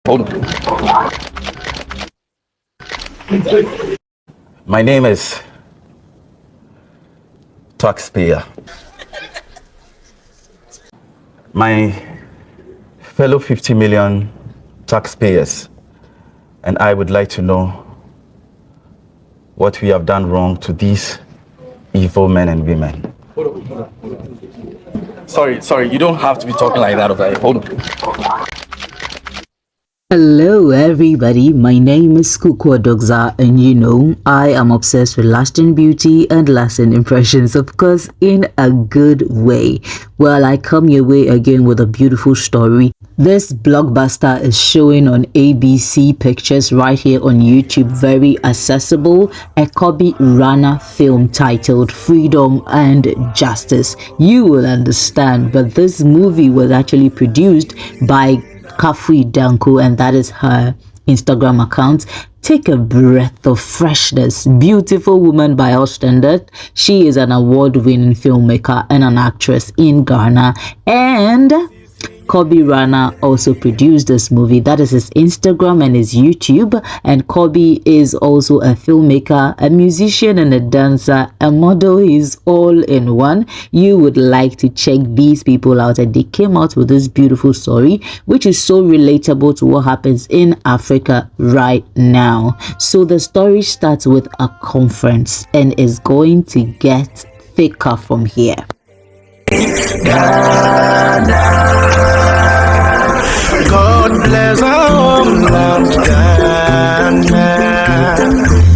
Hold on. My name is Taxpayer. My fellow 50 million taxpayers and I would like to know what we have done wrong to these evil men and women. Hold on. Sorry, you don't have to be talking like that over here. Hold on. Hello everybody, my name is coupde, and you know I am obsessed with lasting beauty and lasting impressions, of course in a good way. Well, I come your way again with a beautiful story. This blockbuster is showing on ABC Pictures right here on YouTube, very accessible, a coupde Rana film titled Freedom and Justice. You will understand, but this movie was actually produced by coupde, and that is her Instagram account. Take a breath of freshness. Beautiful woman by all standards. She is an award-winning filmmaker and an actress in Ghana, and coupde Rana also produced this movie. That is his Instagram and his YouTube. And coupde is also a filmmaker, a musician, and a dancer, a model. He's all in one. You would like to check these people out, and they came out with this beautiful story which is so relatable to what happens in Africa right now. So the story starts with a conference and is going to get thicker from here. God bless our homeland, Ghana.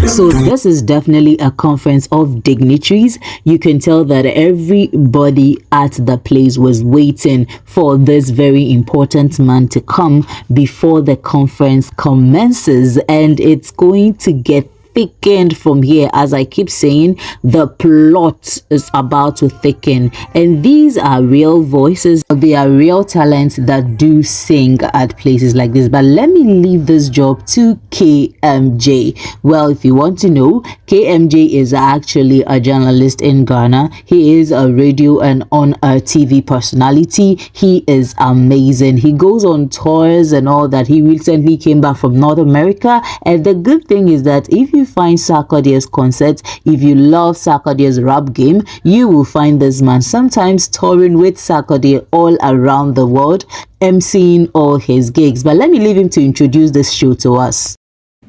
So this is definitely a conference of dignitaries. You can tell that everybody at the place was waiting for this very important man to come before the conference commences, and it's going to get thickened from here. As I keep saying, the plot is about to thicken, and these are real voices. They are real talents that do sing at places like this. But let me leave this job to KMJ. Well, if you want to know, KMJ is actually a journalist in Ghana. He is a radio and on a TV personality. He is amazing. He goes on tours and all that. He recently came back from North America, and the good thing is that if you find Sarkodie's concerts, if you love Sarkodie's rap game, you will find this man sometimes touring with Sarkodie all around the world, emceeing all his gigs. But let me leave him to introduce this show to us.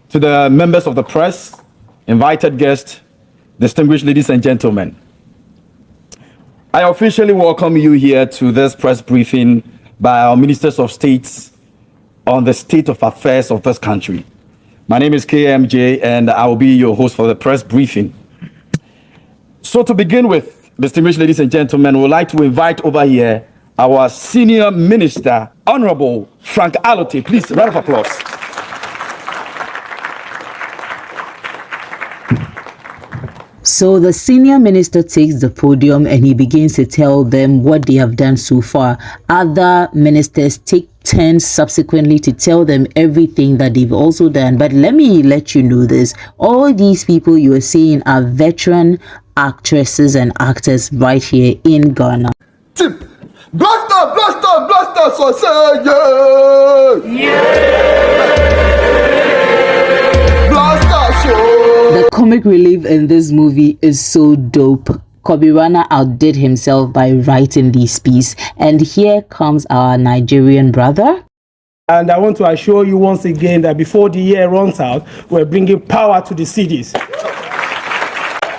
To the members of the press, invited guests, distinguished ladies and gentlemen, I officially welcome you here to this press briefing by our ministers of state on the state of affairs of this country. My name is KMJ, and I will be your host for the press briefing. So to begin with, distinguished ladies and gentlemen, we would like to invite over here our senior minister, Honorable Frank Alote. Please, round of applause. So the senior minister takes the podium and he begins to tell them what they have done so far. Other ministers take turns subsequently to tell them everything that they've also done. But let me let you know this. All these people you are seeing are veteran actresses and actors right here in Ghana. Blaster, so say The comic relief in this movie is so dope. coupde Rana outdid himself by writing this piece, and here comes our Nigerian brother. And I want to assure you once again that before the year runs out, we're bringing power to the cities.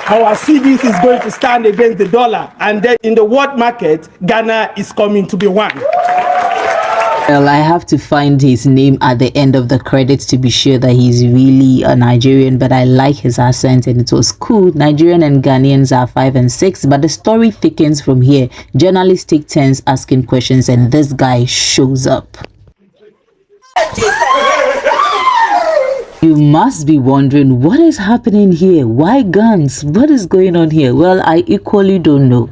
Our cities is going to stand against the dollar, and then in the world market, Ghana is coming to be one. Well, I have to find his name at the end of the credits to be sure that he's really a Nigerian, but I like his accent and it was cool. Nigerian and Ghanaians are 5 and 6, but the story thickens from here. Journalists take turns asking questions, and this guy shows up. You must be wondering, what is happening here? Why guns? What is going on here? Well, I equally don't know.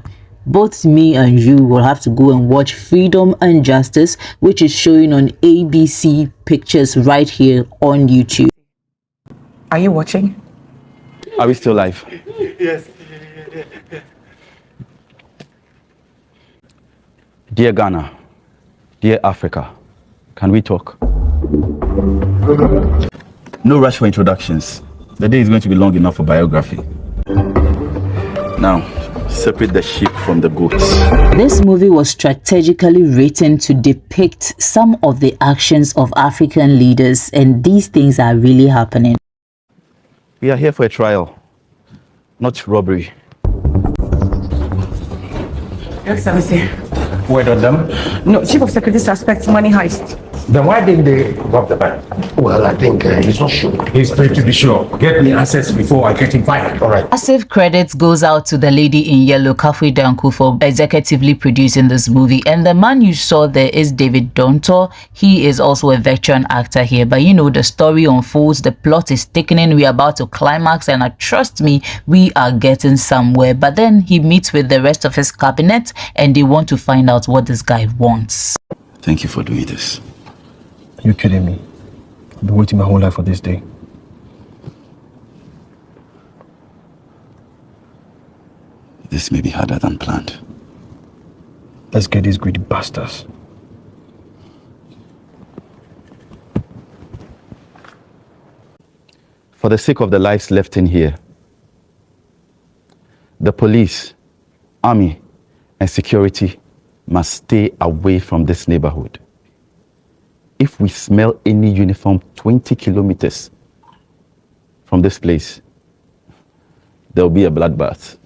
Both me and you will have to go and watch Freedom and Justice, which is showing on ABC Pictures right here on YouTube. Are you watching? Are we still live? Yes. Dear Ghana, dear Africa, can we talk? No rush for introductions. The day is going to be long enough for biography. Now, separate the sheep from the goats. This movie was strategically written to depict some of the actions of African leaders, and these things are really happening. We are here for a trial, not robbery. Your Excellency. Wait on them. No, Chief of Security suspects money heist. Then why didn't they rob the bank? Well, I think he's not sure. He's pretty to be sure. Get me access before I get him fired. All right. Massive credits goes out to the lady in yellow, coupde, for executively producing this movie. And the man you saw there is David Dontor. He is also a veteran actor here. But you know, the story unfolds, the plot is thickening, we're about to climax, and trust me, we are getting somewhere. But then he meets with the rest of his cabinet and they want to find out what this guy wants. Thank you for doing this. Are you kidding me? I've been waiting my whole life for this day. This may be harder than planned. Let's get these greedy bastards. For the sake of the lives left in here, the police, army, and security must stay away from this neighborhood. If we smell any uniform 20 kilometers from this place, there will be a bloodbath.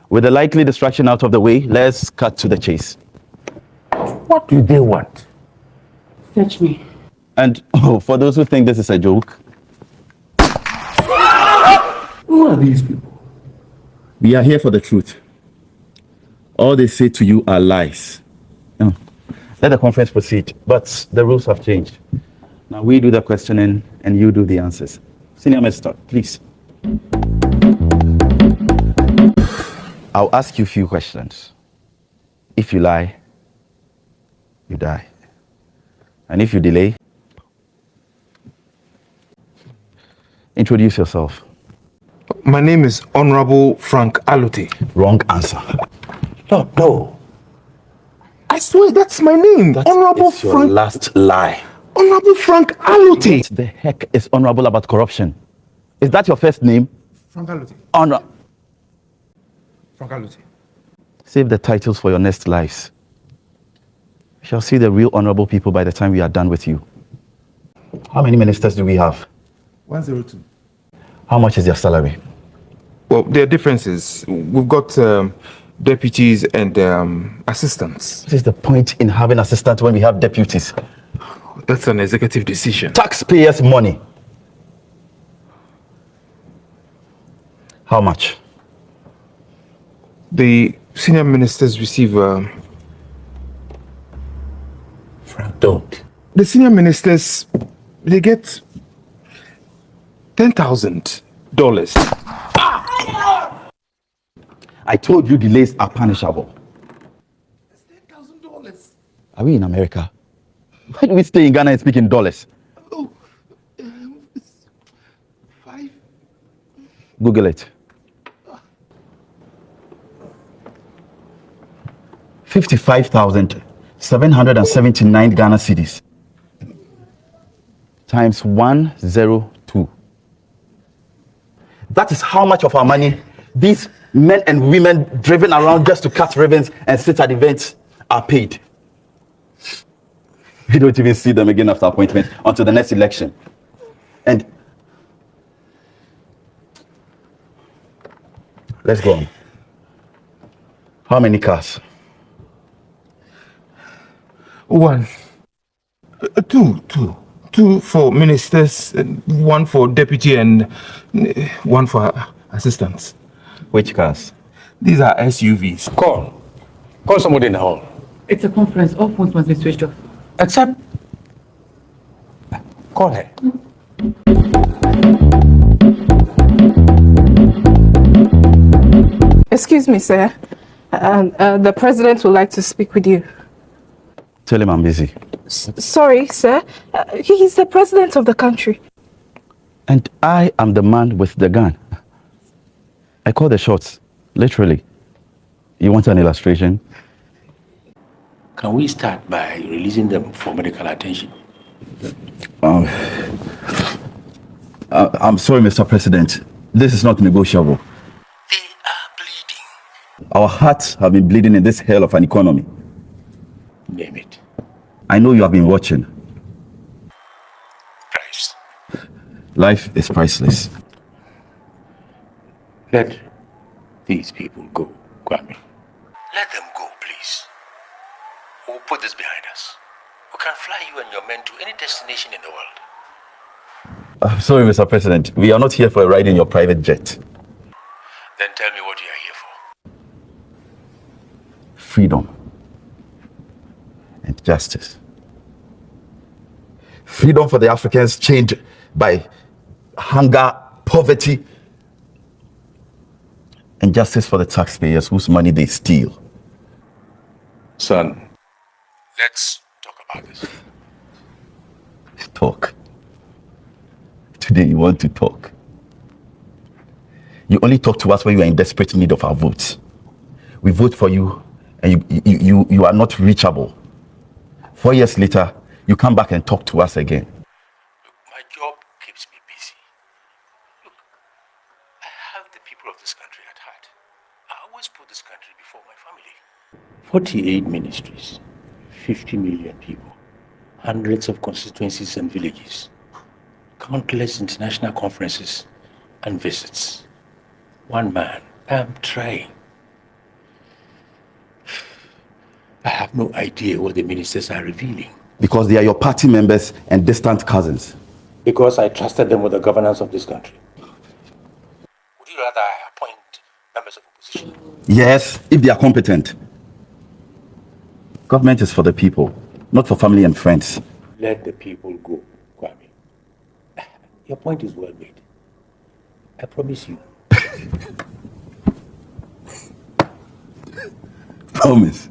With the likely distraction out of the way, let's cut to the chase. What do they want? Fetch me. And for those who think this is a joke, Who are these people? we are here for the truth. All they say to you are lies. Let the conference proceed, but the rules have changed. Now we do the questioning and you do the answers. Senior Minister, please. I'll ask you a few questions. If you lie, you die. And if you delay, introduce yourself. My name is Honorable Frank Alute. Wrong answer. No. I swear that's my name. Honorable It's your Frank. last lie. Honorable Frank Alute. What the heck is honorable about corruption? Is that your first name? Frank Alute. Honor. Frank Alute. Save the titles for your next lives. We shall see the real honorable people by the time we are done with you. How many ministers do we have? 102. How much is their salary? Well, there are differences. We've got deputies and assistants. What is the point in having assistants when we have deputies? That's an executive decision. Taxpayers' money. How much? The senior ministers receive. Frank, don't. The senior ministers, they get $10,000. I told you delays are punishable. It's $10,000. Are we in America? Why do we stay in Ghana and speak in dollars? Oh, it's 5. Google it. 55,779 Ghana cedis times 102. That is how much of our money these men and women driven around just to cut ribbons and sit at events are paid. We don't even see them again after appointment until the next election. And let's go on. How many cars? 1. 2. 2 for ministers, 1 for deputy, and 1 for assistants. Which cars? These are SUVs. Call somebody in the hall. It's a conference. All phones must be switched off. Except. Call her. Excuse me, sir. The president would like to speak with you. Tell him I'm busy. Sorry, sir. He's the president of the country. And I am the man with the gun. I call the shots, literally. You want an illustration? Can we start by releasing them for medical attention? I'm sorry, Mr. President. This is not negotiable. They are bleeding. Our hearts have been bleeding in this hell of an economy. Name it. I know you have been watching. Price. Life is priceless. Let these people go, Kwame. Let them go, please. We'll put this behind us. We can fly you and your men to any destination in the world. I'm sorry, Mr. President. We are not here for a ride in your private jet. Then tell me what you are here for. Freedom and justice. Freedom for the Africans chained by hunger, poverty, and justice for the taxpayers whose money they steal. Son, let's talk about this. Talk. Today you want to talk. You only talk to us when you are in desperate need of our votes. We vote for you and you are not reachable. 4 years later, you come back and talk to us again. Look, my job keeps me busy. Look, I have the people of this country at heart. I always put this country before my family. 48 ministries, 50 million people, hundreds of constituencies and villages, countless international conferences and visits. One man, I'm trying. I have no idea what the ministers are revealing. Because they are your party members and distant cousins. Because I trusted them with the governance of this country. Would you rather I appoint members of opposition? Yes, if they are competent. Government is for the people, not for family and friends. Let the people go, Kwame. Your point is well made. I promise you. Promise.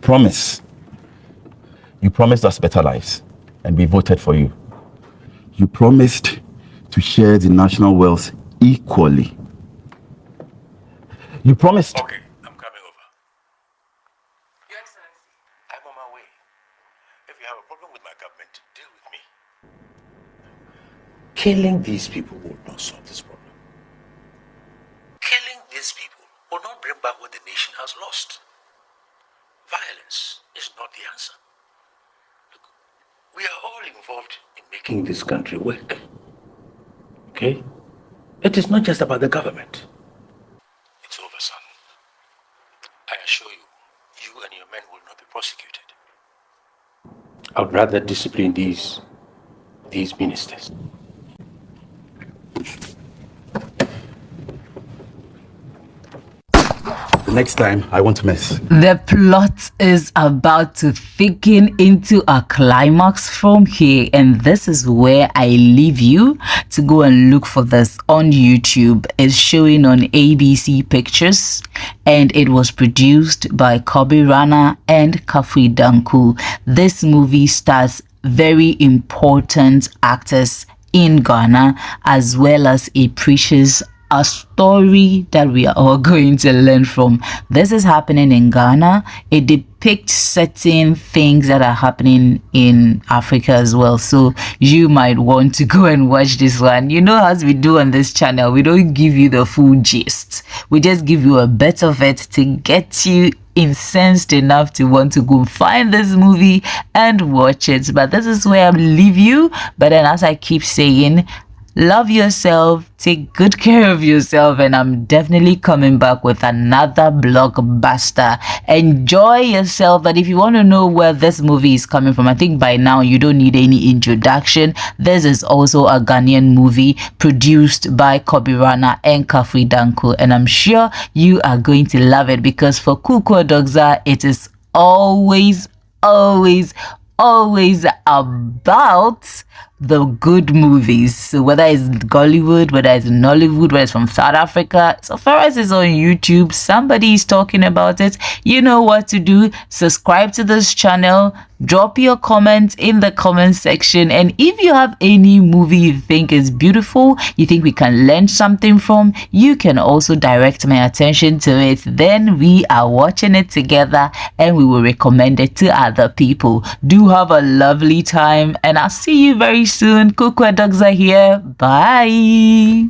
Promise. You promised us better lives, and we voted for you. You promised to share the national wealth equally. You promised. Okay, I'm coming over. Your Excellency. I'm on my way. If you have a problem with my government, deal with me. Killing these people will not solve this problem. Killing these people will not bring back what the nation has lost. Violence is not the answer. Look, we are all involved in making this country work. Okay? It is not just about the government. It's over, son. I assure you, you and your men will not be prosecuted. I would rather discipline these ministers. The next time, I won't mess. The plot is about to thicken into a climax from here, and this is where I leave you to go and look for this on YouTube. It's showing on ABC Pictures, and it was produced by Coupde and coupde. This movie stars very important actors in Ghana, as well as it preaches a story that we are all going to learn from. This is happening in Ghana. It depicts certain things that are happening in Africa as well. So you might want to go and watch this one. You know, as we do on this channel, we don't give you the full gist. We just give you a bit of it to get you incensed enough to want to go find this movie and watch it. But this is where I leave you. But then, as I keep saying, love yourself, take good care of yourself, and I'm definitely coming back with another blockbuster. Enjoy yourself. But if you want to know where this movie is coming from, I think by now you don't need any introduction. This is also a Ghanaian movie produced by Coupde and coupde, and I'm sure you are going to love it, because for coupde, it is always about the good movies. So whether it's Gollywood, whether it's Nollywood, whether it's from South Africa, so far as it's on YouTube, somebody is talking about it, you know what to do. Subscribe to this channel, drop your comments in the comment section, and if you have any movie you think is beautiful, you think we can learn something from, you can also direct my attention to it. Then we are watching it together and we will recommend it to other people. Do have a lovely time, and I'll see you very soon. Coupde are here. Bye.